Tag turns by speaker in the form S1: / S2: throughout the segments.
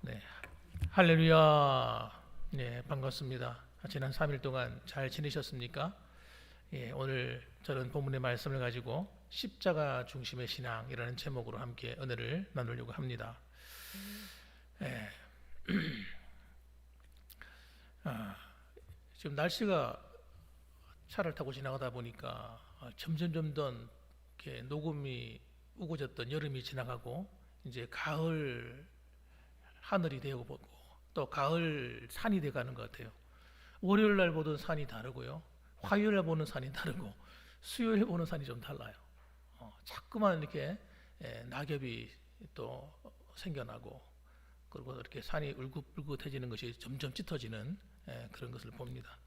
S1: 네, 할렐루야. 네, 반갑습니다. 지난 3일 동안 잘 지내셨습니까? 예, 오늘 저는 본문의 말씀을 가지고 십자가 중심의 신앙이라는 제목으로 함께 은혜를 나누려고 합니다. 예, 지금 날씨가 차를 타고 지나가다 보니까 점점 이렇게 녹음이 우거졌던 여름이 지나가고 이제 가을 하늘이 되고 또 가을 산이 돼가는 것 같아요. 월요일 날 보던 산이 다르고요. 화요일 날 보는 산이 다르고 수요일 보는 산이 좀 달라요. 자꾸만 이렇게 낙엽이 또 생겨나고 그리고 이렇게 산이 울긋불긋해지는 것이 점점 짙어지는 그런 것을 봅니다.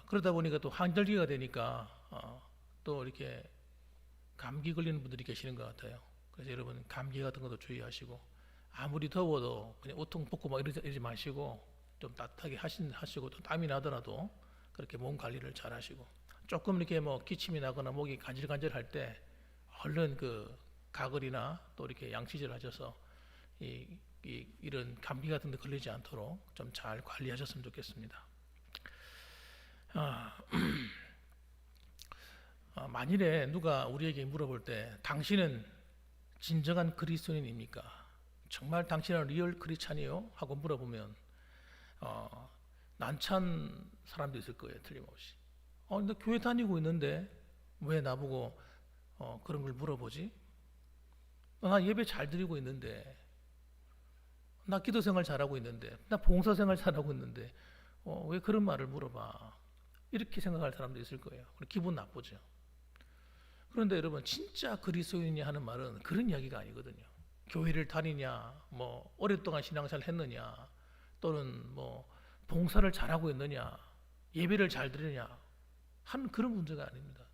S1: 그러다 보니까 또 한절기가 되니까 또 이렇게 감기 걸리는 분들이 계시는 것 같아요. 그래서 여러분 감기 같은 것도 주의하시고 아무리 더워도 그냥 우통 벗고 막 이러지 마시고 좀 따뜻하게 하시고 또 땀이 나더라도 그렇게 몸 관리를 잘 하시고 조금 이렇게 뭐 기침이 나거나 목이 간질간질할 때 얼른 그 가글이나 또 이렇게 양치질 하셔서 이런 감기 같은 데 걸리지 않도록 좀 잘 관리하셨으면 좋겠습니다. 만일에 누가 우리에게 물어볼 때 당신은 진정한 그리스도인입니까? 정말 당신은 리얼 크리스찬이요? 하고 물어보면 난처한 사람도 있을 거예요. 틀림없이. 근데 교회 다니고 있는데 왜 나보고 그런 걸 물어보지? 나 예배 잘 드리고 있는데, 나 기도 생활 잘하고 있는데, 나 봉사 생활 잘하고 있는데 왜 그런 말을 물어봐? 이렇게 생각할 사람도 있을 거예요. 기분 나쁘죠. 그런데 여러분 진짜 그리스도인이 하는 말은 그런 이야기가 아니거든요. 교회를 다니냐, 뭐 오랫동안 신앙생활 했느냐, 또는 뭐 봉사를 잘하고 있느냐, 예배를 잘 드리느냐 하는 그런 문제가 아닙니다.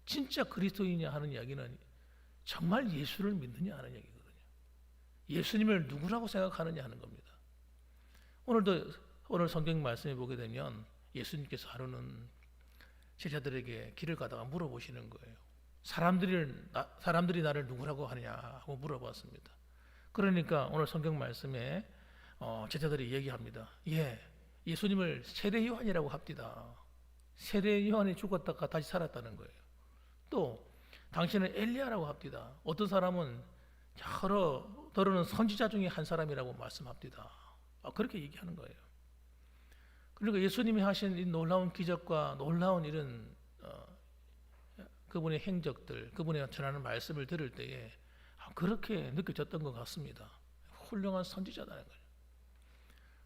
S1: 진짜 그리스도인이냐 하는 이야기는 정말 예수를 믿느냐 하는 이야기거든요. 예수님을 누구라고 생각하느냐 하는 겁니다. 오늘 성경 말씀에 보게 되면 예수님께서 하루는 제자들에게 길을 가다가 물어보시는 거예요. 사람들이 나를 누구라고 하느냐 하고 물어봤습니다. 그러니까 오늘 성경 말씀에 제자들이 얘기합니다. 예수님을 세례 요한이라고 합디다. 세례 요한이 죽었다가 다시 살았다는 거예요. 또 당신은 엘리야라고 합디다. 어떤 사람은 더러는 선지자 중에 한 사람이라고 말씀합디다. 그렇게 얘기하는 거예요. 그러니까 예수님이 하신 이 놀라운 기적과 놀라운 이런 그분의 행적들, 그분의 전하는 말씀을 들을 때에 그렇게 느껴졌던 것 같습니다. 훌륭한 선지자다는 거예요.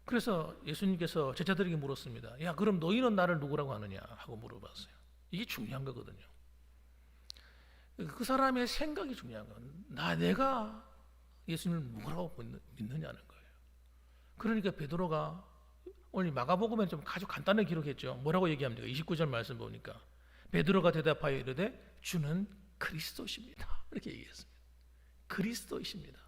S1: 그래서 예수님께서 제자들에게 물었습니다. 야, 그럼 너희는 나를 누구라고 하느냐? 하고 물어봤어요. 이게 중요한 거거든요. 그 사람의 생각이 중요한 거예요. 내가 예수님을 누구라고 믿느냐는 거예요. 그러니까 베드로가 오늘 마가복음에 좀 아주 간단하게 기록했죠. 뭐라고 얘기합니까? 29절 말씀 보니까 베드로가 대답하여 이르되 주는 그리스도십니다. 이렇게 얘기했습니다. 그리스도이십니다.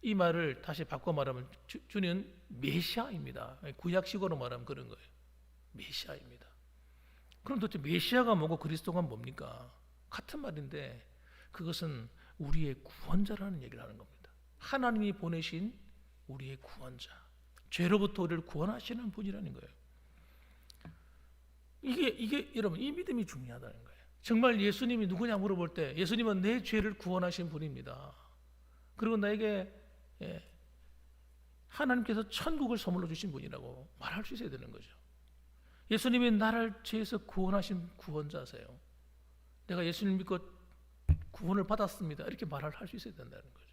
S1: 이 말을 다시 바꿔 말하면 주는 메시아입니다. 구약식으로 말하면 그런 거예요. 메시아입니다. 그럼 도대체 메시아가 뭐고 그리스도가 뭡니까? 같은 말인데 그것은 우리의 구원자라는 얘기를 하는 겁니다. 하나님이 보내신 우리의 구원자, 죄로부터 우리를 구원하시는 분이라는 거예요. 이게 여러분 이 믿음이 중요하다는 거예요. 정말 예수님이 누구냐 물어볼 때 예수님은 내 죄를 구원하신 분입니다. 그리고 나에게 하나님께서 천국을 선물로 주신 분이라고 말할 수 있어야 되는 거죠. 예수님이 나를 죄에서 구원하신 구원자세요. 내가 예수님 믿고 구원을 받았습니다. 이렇게 말할 수 있어야 된다는 거죠.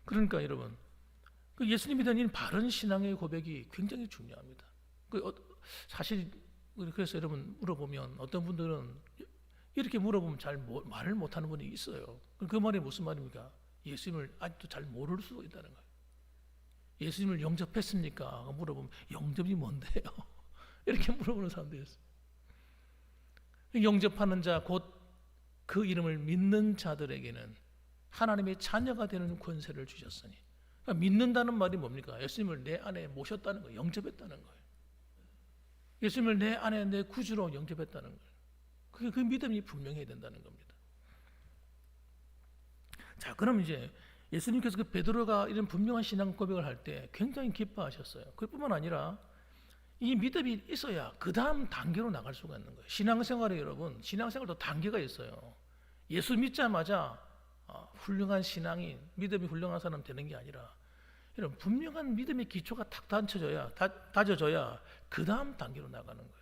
S1: 그러니까 여러분 그 예수님에 대한 이 바른 신앙의 고백이 굉장히 중요합니다. 사실 그래서 여러분 물어보면 어떤 분들은 이렇게 물어보면 잘 말을 못하는 분이 있어요. 그 말이 무슨 말입니까? 예수님을 아직도 잘 모를 수도 있다는 거예요. 예수님을 영접했습니까? 물어보면 영접이 뭔데요? 이렇게 물어보는 사람들이 있어요. 영접하는 자 곧 그 이름을 믿는 자들에게는 하나님의 자녀가 되는 권세를 주셨으니, 그러니까 믿는다는 말이 뭡니까? 예수님을 내 안에 모셨다는 거예요. 영접했다는 거예요. 예수님을 내 안에 내 구주로 영접했다는 거예요. 그 믿음이 분명해야 된다는 겁니다. 자, 그럼 이제 예수님께서 그 베드로가 이런 분명한 신앙 고백을 할 때 굉장히 기뻐하셨어요. 그뿐만 아니라 이 믿음이 있어야 그 다음 단계로 나갈 수가 있는 거예요. 신앙생활에 여러분, 신앙생활도 단계가 있어요. 예수 믿자마자 훌륭한 신앙인, 믿음이 훌륭한 사람 되는 게 아니라 이런 분명한 믿음의 기초가 탁 다져져야 그 다음 단계로 나가는 거예요.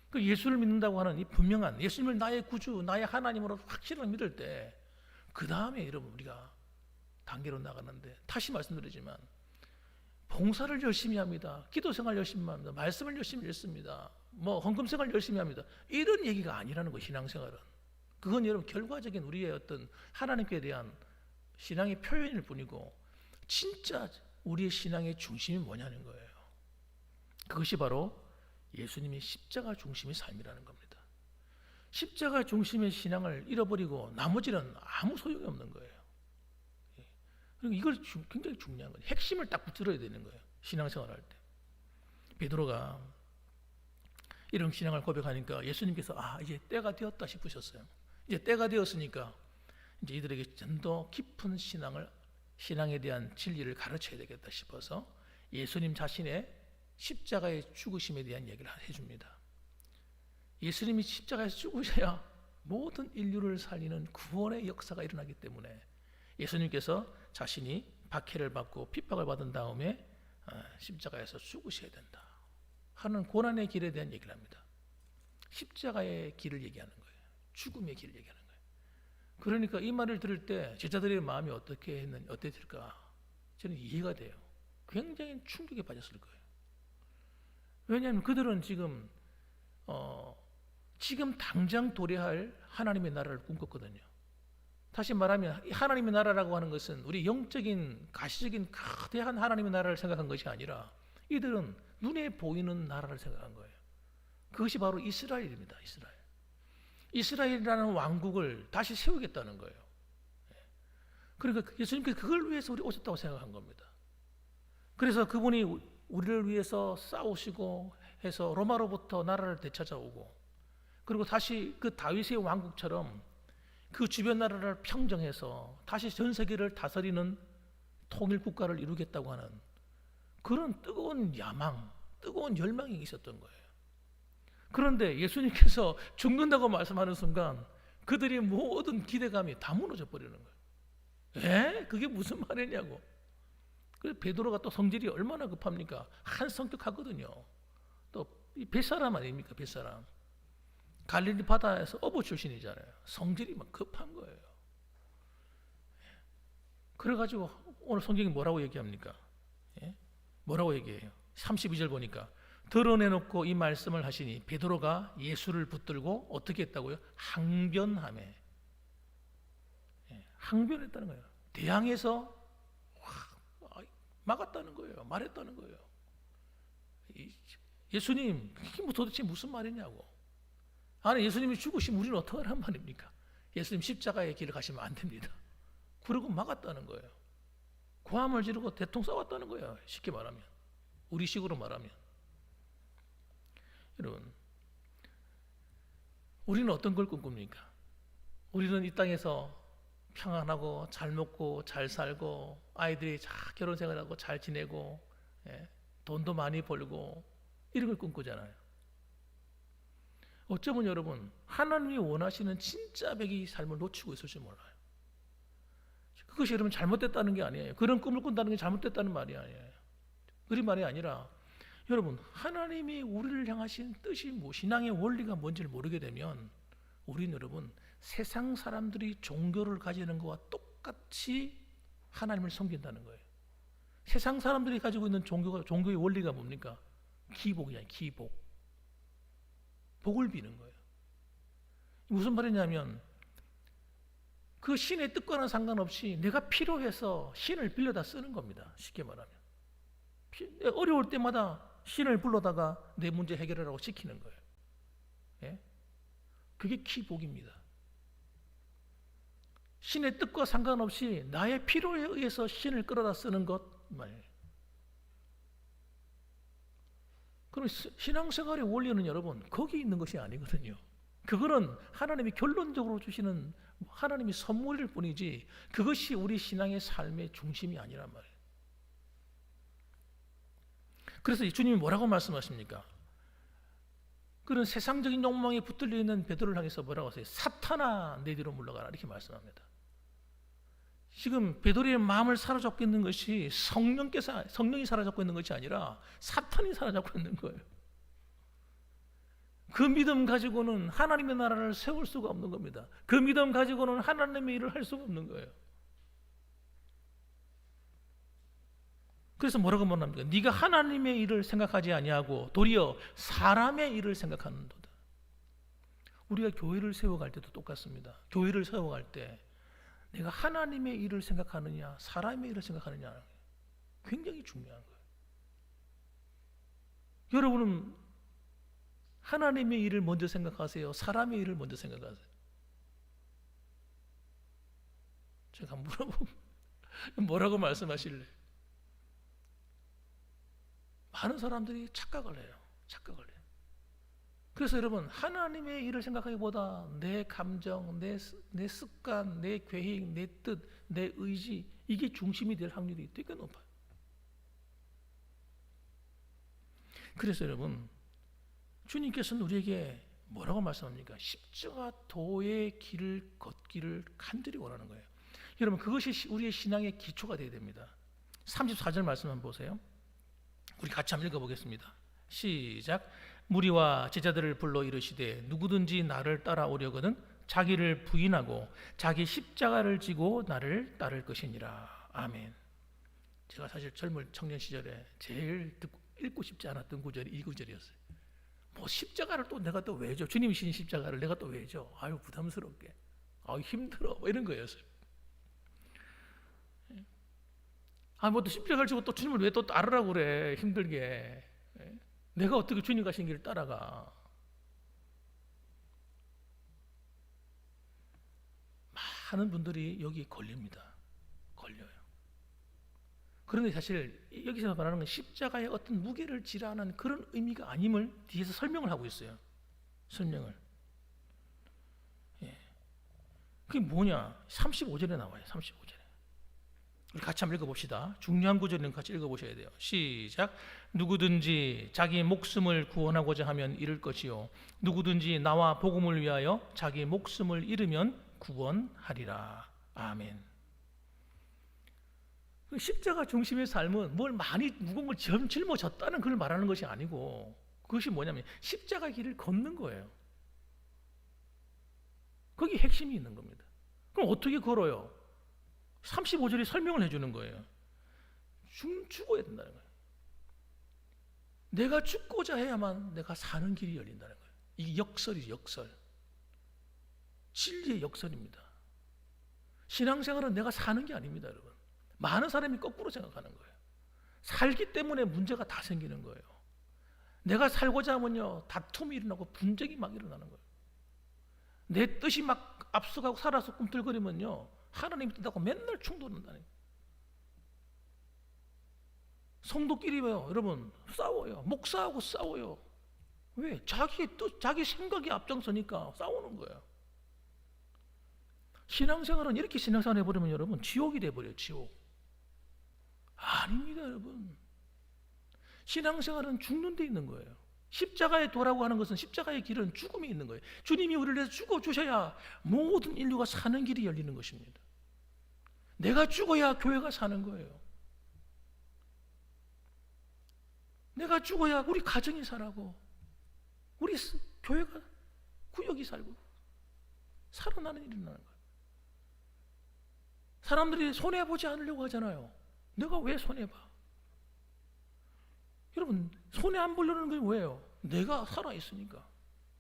S1: 그 예수를 믿는다고 하는 이 분명한 예수님을 나의 구주, 나의 하나님으로 확실하게 믿을 때 그 다음에 여러분 우리가 단계로 나가는데, 다시 말씀드리지만 봉사를 열심히 합니다. 기도생활 열심히 합니다. 말씀을 열심히 읽습니다. 헌금생활 열심히 합니다. 이런 얘기가 아니라는 거예요. 신앙생활은. 그건 여러분 결과적인 우리의 어떤 하나님께 대한 신앙의 표현일 뿐이고, 진짜 우리의 신앙의 중심이 뭐냐는 거예요. 그것이 바로 예수님의 십자가 중심의 삶이라는 겁니다. 십자가 중심의 신앙을 잃어버리고 나머지는 아무 소용이 없는 거예요. 그리고 이걸 굉장히 중요한 거예요. 핵심을 딱 붙들어야 되는 거예요. 신앙생활 할 때. 베드로가 이런 신앙을 고백하니까 예수님께서 이제 때가 되었다 싶으셨어요. 이제 때가 되었으니까 이제 이들에게 좀 더 깊은 신앙에 대한 진리를 가르쳐야 되겠다 싶어서 예수님 자신의 십자가의 죽으심에 대한 얘기를 해줍니다. 예수님이 십자가에서 죽으셔야 모든 인류를 살리는 구원의 역사가 일어나기 때문에 예수님께서 자신이 박해를 받고 핍박을 받은 다음에 십자가에서 죽으셔야 된다 하는 고난의 길에 대한 얘기를 합니다. 십자가의 길을 얘기하는 거예요. 죽음의 길을 얘기하는 거예요. 그러니까 이 말을 들을 때 제자들의 마음이 어땠을까? 저는 이해가 돼요. 굉장히 충격에 빠졌을 거예요. 왜냐하면 그들은 지금 당장 도래할 하나님의 나라를 꿈꿨거든요. 다시 말하면 하나님의 나라라고 하는 것은 우리 영적인 가시적인 거대한 하나님의 나라를 생각한 것이 아니라 이들은 눈에 보이는 나라를 생각한 거예요. 그것이 바로 이스라엘입니다. 이스라엘이라는 왕국을 다시 세우겠다는 거예요. 그러니까 예수님께서 그걸 위해서 우리 오셨다고 생각한 겁니다. 그래서 그분이 우리를 위해서 싸우시고 해서 로마로부터 나라를 되찾아오고, 그리고 다시 그 다윗의 왕국처럼 그 주변 나라를 평정해서 다시 전 세계를 다스리는 통일 국가를 이루겠다고 하는 그런 뜨거운 야망, 뜨거운 열망이 있었던 거예요. 그런데 예수님께서 죽는다고 말씀하는 순간 그들이 모든 기대감이 다 무너져 버리는 거예요. 그게 무슨 말이냐고. 그래서 베드로가 또 성질이 얼마나 급합니까? 한 성격하거든요. 또 뱃사람 아닙니까? 뱃사람. 갈릴리 바다에서 어부 출신이잖아요. 성질이 막 급한 거예요. 그래가지고 오늘 성경이 뭐라고 얘기합니까? 뭐라고 얘기해요? 32절 보니까 드러내놓고 이 말씀을 하시니 베드로가 예수를 붙들고 어떻게 했다고요? 항변하매. 항변했다는 거예요. 대항해서 막았다는 거예요. 말했다는 거예요. 예수님, 이게 도대체 무슨 말이냐고. 아니, 예수님이 죽으시면 우리는 어떻게 하란 말입니까? 예수님 십자가의 길을 가시면 안 됩니다. 그러고 막았다는 거예요. 고함을 지르고 대통 싸웠다는 거예요. 쉽게 말하면, 우리식으로 말하면. 여러분, 우리는 어떤 걸 꿈꿉니까? 우리는 이 땅에서 평안하고 잘 먹고 잘 살고 아이들이 잘 결혼 생활하고 잘 지내고 돈도 많이 벌고 이런 걸 꿈꾸잖아요. 어쩌면 여러분, 하나님이 원하시는 진짜 백의 삶을 놓치고 있을지 몰라요. 그것이 여러분 잘못됐다는 게 아니에요. 그런 꿈을 꾼다는 게 잘못됐다는 말이 아니에요. 그런 말이 아니라 여러분, 하나님이 우리를 향하신 뜻이 신앙의 원리가 뭔지를 모르게 되면 우리는 여러분 세상 사람들이 종교를 가지는 것과 똑같이 하나님을 섬긴다는 거예요. 세상 사람들이 가지고 있는 종교의 원리가 뭡니까? 기복이야, 기복. 복을 비는 거예요. 무슨 말이냐면 그 신의 뜻과는 상관없이 내가 필요해서 신을 빌려다 쓰는 겁니다. 쉽게 말하면. 어려울 때마다 신을 불러다가 내 문제 해결하라고 시키는 거예요. 그게 기복입니다. 신의 뜻과 상관없이 나의 필요에 의해서 신을 끌어다 쓰는 것 말이에요. 그럼 신앙생활의 원리는 여러분 거기 있는 것이 아니거든요. 그거는 하나님이 결론적으로 주시는 하나님이 선물일 뿐이지 그것이 우리 신앙의 삶의 중심이 아니란 말이에요. 그래서 주님이 뭐라고 말씀하십니까? 그런 세상적인 욕망에 붙들려 있는 베드로를 향해서 뭐라고 하세요? 사탄아 내 뒤로 물러가라 이렇게 말씀합니다. 지금 베드로의 마음을 사로잡고 있는 것이 성령이 사로잡고 있는 것이 아니라 사탄이 사로잡고 있는 거예요. 그 믿음 가지고는 하나님의 나라를 세울 수가 없는 겁니다. 그 믿음 가지고는 하나님의 일을 할 수가 없는 거예요. 그래서 뭐라고 말합니까? 네가 하나님의 일을 생각하지 아니하고 도리어 사람의 일을 생각하는도다. 우리가 교회를 세워갈 때도 똑같습니다. 교회를 세워갈 때 내가 하나님의 일을 생각하느냐 사람의 일을 생각하느냐 굉장히 중요한 거예요. 여러분은 하나님의 일을 먼저 생각하세요? 사람의 일을 먼저 생각하세요? 제가 물어보면 뭐라고 말씀하실래요? 많은 사람들이 착각을 해요. 그래서 여러분 하나님의 일을 생각하기보다 내 감정, 내 습관, 내 계획, 내 뜻, 내 의지 이게 중심이 될 확률이 되게 높아요. 그래서 여러분 주님께서는 우리에게 뭐라고 말씀합니까? 십자가 도의 길을 걷기를 간절히 원하는 거예요. 여러분 그것이 우리의 신앙의 기초가 되어야 됩니다. 34절 말씀 한번 보세요. 우리 같이 한번 읽어보겠습니다. 시작. 무리와 제자들을 불러 이르시되 누구든지 나를 따라오려거든 자기를 부인하고 자기 십자가를 지고 나를 따를 것이니라. 아멘. 제가 사실 젊은 청년 시절에 제일 읽고 싶지 않았던 구절이 이 구절이었어요. 뭐 십자가를 또 내가 또 왜 져? 주님이 신 십자가를 내가 또 왜 져? 아유 부담스럽게, 아유 힘들어, 뭐 이런 거였어요. 뭐 또 십자가를 지고 또 주님을 왜 또 따르라고 그래 힘들게? 내가 어떻게 주님 가신 길을 따라가? 많은 분들이 여기 걸립니다. 걸려요. 그런데 사실 여기서 말하는 건 십자가의 어떤 무게를 지라는 그런 의미가 아님을 뒤에서 설명을 하고 있어요. 설명을. 그게 뭐냐? 35절에 나와요. 35절에. 우리 같이 한번 읽어봅시다. 중요한 구절은 같이 읽어보셔야 돼요. 시작. 누구든지 자기 목숨을 구원하고자 하면 잃을 것이요 누구든지 나와 복음을 위하여 자기 목숨을 잃으면 구원하리라. 아멘. 십자가 중심의 삶은 뭘 많이 무거운 걸 짊어졌다는 걸 말하는 것이 아니고 그것이 뭐냐면 십자가 길을 걷는 거예요. 거기 핵심이 있는 겁니다. 그럼 어떻게 걸어요? 35절이 설명을 해주는 거예요. 죽어야 된다는 거예요. 내가 죽고자 해야만 내가 사는 길이 열린다는 거예요. 이게 역설이죠. 역설. 진리의 역설입니다. 신앙생활은 내가 사는 게 아닙니다. 여러분. 많은 사람이 거꾸로 생각하는 거예요. 살기 때문에 문제가 다 생기는 거예요. 내가 살고자 하면요 다툼이 일어나고 분쟁이 막 일어나는 거예요. 내 뜻이 막 앞서가고 살아서 꿈틀거리면요 하나님 뜻하고 맨날 충돌한다는 거예요. 성도끼리요 여러분 싸워요. 목사하고 싸워요. 왜? 자기의 뜻, 자기 생각이 앞장서니까 싸우는 거예요. 신앙생활은 이렇게 신앙생활 해버리면 여러분 지옥이 돼버려요. 지옥. 아닙니다 여러분. 신앙생활은 죽는 데 있는 거예요. 십자가에 도라고 하는 것은 십자가의 길은 죽음이 있는 거예요. 주님이 우리를 위해서 죽어주셔야 모든 인류가 사는 길이 열리는 것입니다. 내가 죽어야 교회가 사는 거예요. 내가 죽어야 우리 가정이 살고 우리 교회가 구역이 살고 살아나는 일이 일어나는 거예요. 사람들이 손해보지 않으려고 하잖아요. 내가 왜 손해봐? 여러분 손해 안 보려는 게 왜요? 내가 살아있으니까.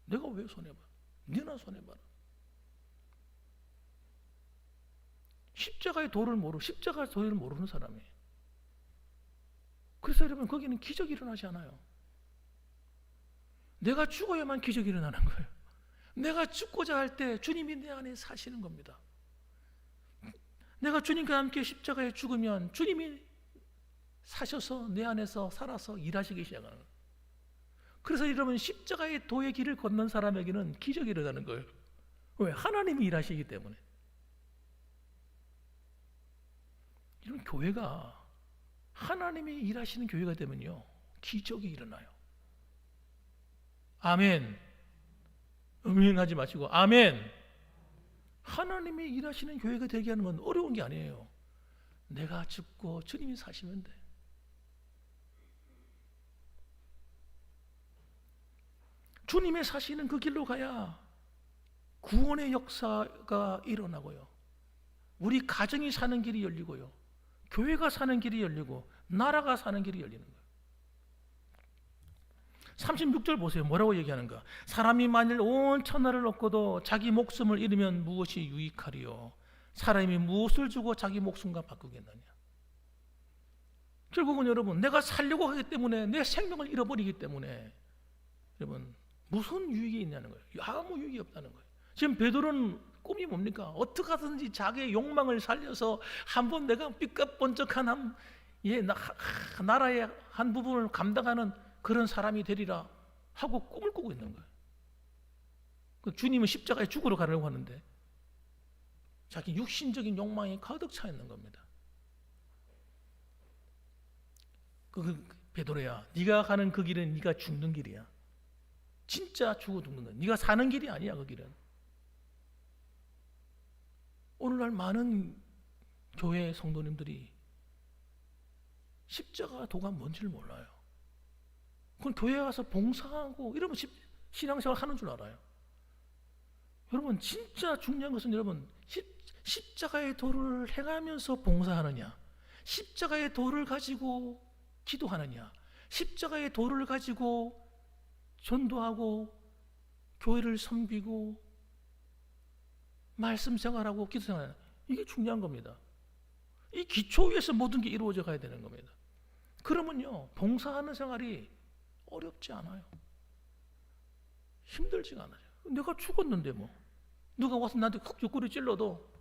S1: 내가 왜 손해봐? 너나 손해봐라. 십자가의 도를 모르는 사람이에요. 그래서 여러분 거기는 기적이 일어나지 않아요. 내가 죽어야만 기적이 일어나는 거예요. 내가 죽고자 할 때 주님이 내 안에 사시는 겁니다. 내가 주님과 함께 십자가에 죽으면 주님이 사셔서 내 안에서 살아서 일하시기 시작하는 거예요. 그래서 여러분 십자가의 도의 길을 걷는 사람에게는 기적이 일어나는 거예요. 왜? 하나님이 일하시기 때문에. 교회가 하나님이 일하시는 교회가 되면요, 기적이 일어나요. 아멘. 음행하지 마시고 아멘. 하나님이 일하시는 교회가 되게 하는 건 어려운 게 아니에요. 내가 죽고 주님이 사시면 돼. 주님의 사시는 그 길로 가야 구원의 역사가 일어나고요, 우리 가정이 사는 길이 열리고요, 교회가 사는 길이 열리고 나라가 사는 길이 열리는 거예요. 36절 보세요. 뭐라고 얘기하는가? 사람이 만일 온 천하를 얻고도 자기 목숨을 잃으면 무엇이 유익하리요? 사람이 무엇을 주고 자기 목숨과 바꾸겠느냐? 결국은 여러분, 내가 살려고 하기 때문에, 내 생명을 잃어버리기 때문에 여러분 무슨 유익이 있냐는 거예요. 아무 유익이 없다는 거예요. 지금 베드로는 꿈이 뭡니까? 어떻게 하든지 자기의 욕망을 살려서 한번 내가 삐까번쩍한 나라의 한 부분을 감당하는 그런 사람이 되리라 하고 꿈을 꾸고 있는 거예요. 주님은 십자가에 죽으러 가려고 하는데 자기 육신적인 욕망이 가득 차 있는 겁니다. 베드로야, 네가 가는 그 길은 네가 죽는 길이야. 진짜 죽어 죽는 거야. 네가 사는 길이 아니야. 그 길은. 오늘날 많은 교회 성도님들이 십자가 도가 뭔지를 몰라요. 그건 교회에 가서 봉사하고 이러면 신앙생활 하는 줄 알아요. 여러분, 진짜 중요한 것은 여러분, 십자가의 도를 행하면서 봉사하느냐, 십자가의 도를 가지고 기도하느냐, 십자가의 도를 가지고 전도하고 교회를 섬기고 말씀 생활하고 기도 생활하느냐, 이게 중요한 겁니다. 이 기초 위에서 모든 게 이루어져 가야 되는 겁니다. 그러면요, 봉사하는 생활이 어렵지 않아요. 힘들지가 않아요. 내가 죽었는데 뭐 누가 와서 나한테 쿡 옆구리 찔러도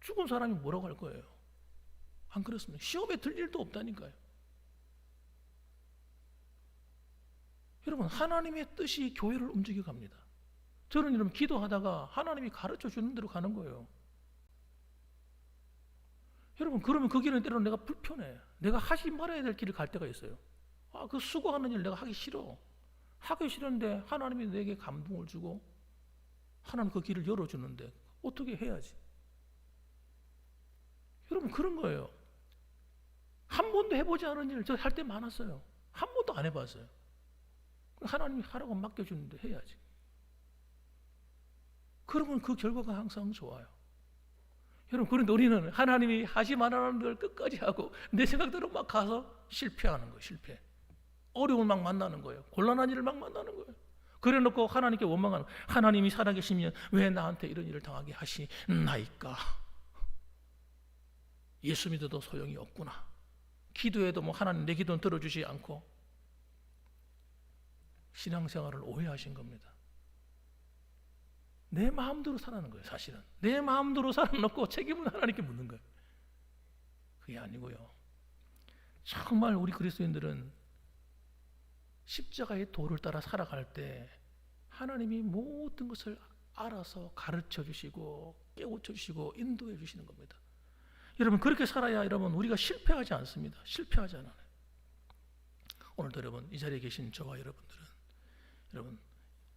S1: 죽은 사람이 뭐라고 할 거예요? 안 그렇습니까? 시험에 들 일도 없다니까요. 여러분, 하나님의 뜻이 교회를 움직여 갑니다. 저는 여러분 기도하다가 하나님이 가르쳐 주는 대로 가는 거예요. 여러분, 그러면 그 길은 때로는 내가 불편해. 내가 하지 말아야 될 길을 갈 때가 있어요. 그 수고하는 일 내가 하기 싫어. 하기 싫은데 하나님이 내게 감동을 주고 하나님 그 길을 열어주는데 어떻게 해야지? 여러분, 그런 거예요. 한 번도 해보지 않은 일 저 할 때 많았어요. 한 번도 안 해봤어요. 하나님이 하라고 맡겨주는데 해야지. 그러면 그 결과가 항상 좋아요. 여러분, 그런데 우리는 하나님이 하지 말라는 걸 끝까지 하고 내 생각대로 막 가서 실패하는 거예요. 실패. 어려움을 막 만나는 거예요. 곤란한 일을 막 만나는 거예요. 그래 놓고 하나님께 원망하는 거예요. 하나님이 살아계시면 왜 나한테 이런 일을 당하게 하시나이까? 예수 믿어도 소용이 없구나. 기도해도 뭐 하나님 내 기도는 들어주지 않고. 신앙생활을 오해하신 겁니다. 내 마음대로 살아는 거예요. 사실은 내 마음대로 살아놓고 책임은 하나님께 묻는 거예요. 그게 아니고요, 정말 우리 그리스도인들은 십자가의 도를 따라 살아갈 때 하나님이 모든 것을 알아서 가르쳐 주시고 깨우쳐 주시고 인도해 주시는 겁니다. 여러분, 그렇게 살아야 여러분 우리가 실패하지 않습니다. 실패하지 않아요. 오늘도 여러분 이 자리에 계신 저와 여러분들은 여러분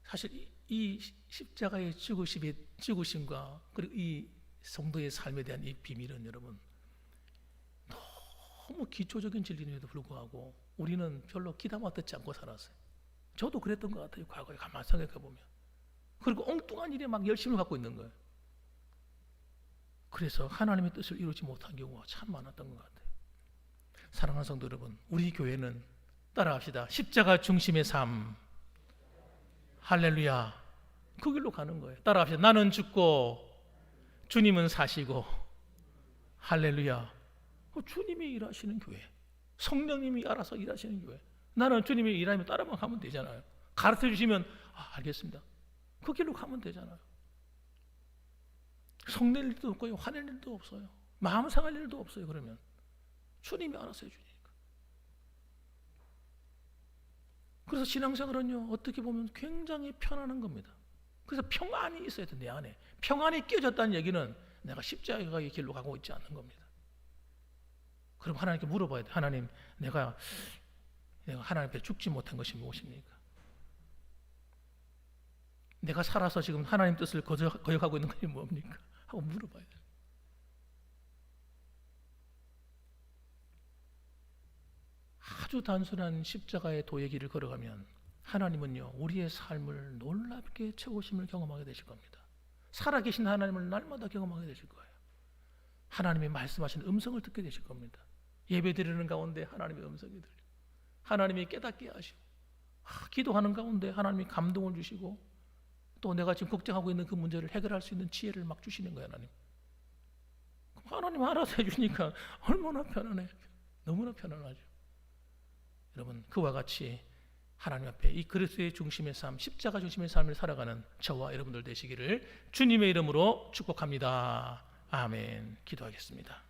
S1: 사실 이 십자가의 죽으심과 그리고 이 성도의 삶에 대한 이 비밀은 여러분 너무 기초적인 진리임에도 불구하고 우리는 별로 귀담아 듣지 않고 살았어요. 저도 그랬던 것 같아요. 과거에 가만히 생각해 보면. 그리고 엉뚱한 일에 막 열심을 갖고 있는 거예요. 그래서 하나님의 뜻을 이루지 못한 경우가 참 많았던 것 같아요. 사랑하는 성도 여러분, 우리 교회는 따라합시다. 십자가 중심의 삶. 할렐루야. 그 길로 가는 거예요. 따라합시다. 나는 죽고 주님은 사시고. 할렐루야. 주님이 일하시는 교회, 성령님이 알아서 일하시는 교회. 나는 주님이 일하면 따라만 가면 되잖아요. 가르쳐 주시면 알겠습니다. 그 길로 가면 되잖아요. 성낼 일도 없고요, 화낼 일도 없어요, 마음 상할 일도 없어요. 그러면 주님이 알아서 해주니까. 그래서 신앙생활은요, 어떻게 보면 굉장히 편안한 겁니다. 그래서 평안이 있어야 돼. 내 안에 평안이 끼어졌다는 얘기는 내가 십자가의 길로 가고 있지 않는 겁니다. 그럼 하나님께 물어봐야 돼. 하나님, 내가 하나님 앞에 죽지 못한 것이 무엇입니까? 내가 살아서 지금 하나님 뜻을 거역하고 있는 것이 뭡니까? 하고 물어봐야 돼. 아주 단순한 십자가의 도의 길을 걸어가면 하나님은요, 우리의 삶을 놀랍게 채우심을 경험하게 되실 겁니다. 살아계신 하나님을 날마다 경험하게 되실 거예요. 하나님이 말씀하신 음성을 듣게 되실 겁니다. 예배 드리는 가운데 하나님의 음성이 들려. 하나님이 깨닫게 하시고, 기도하는 가운데 하나님이 감동을 주시고, 또 내가 지금 걱정하고 있는 그 문제를 해결할 수 있는 지혜를 막 주시는 거예요. 하나님 알아서 해주니까 얼마나 편안해. 너무나 편안하죠. 여러분, 그와 같이 하나님 앞에 이 그리스도의 중심의 삶, 십자가 중심의 삶을 살아가는 저와 여러분들 되시기를 주님의 이름으로 축복합니다. 아멘. 기도하겠습니다.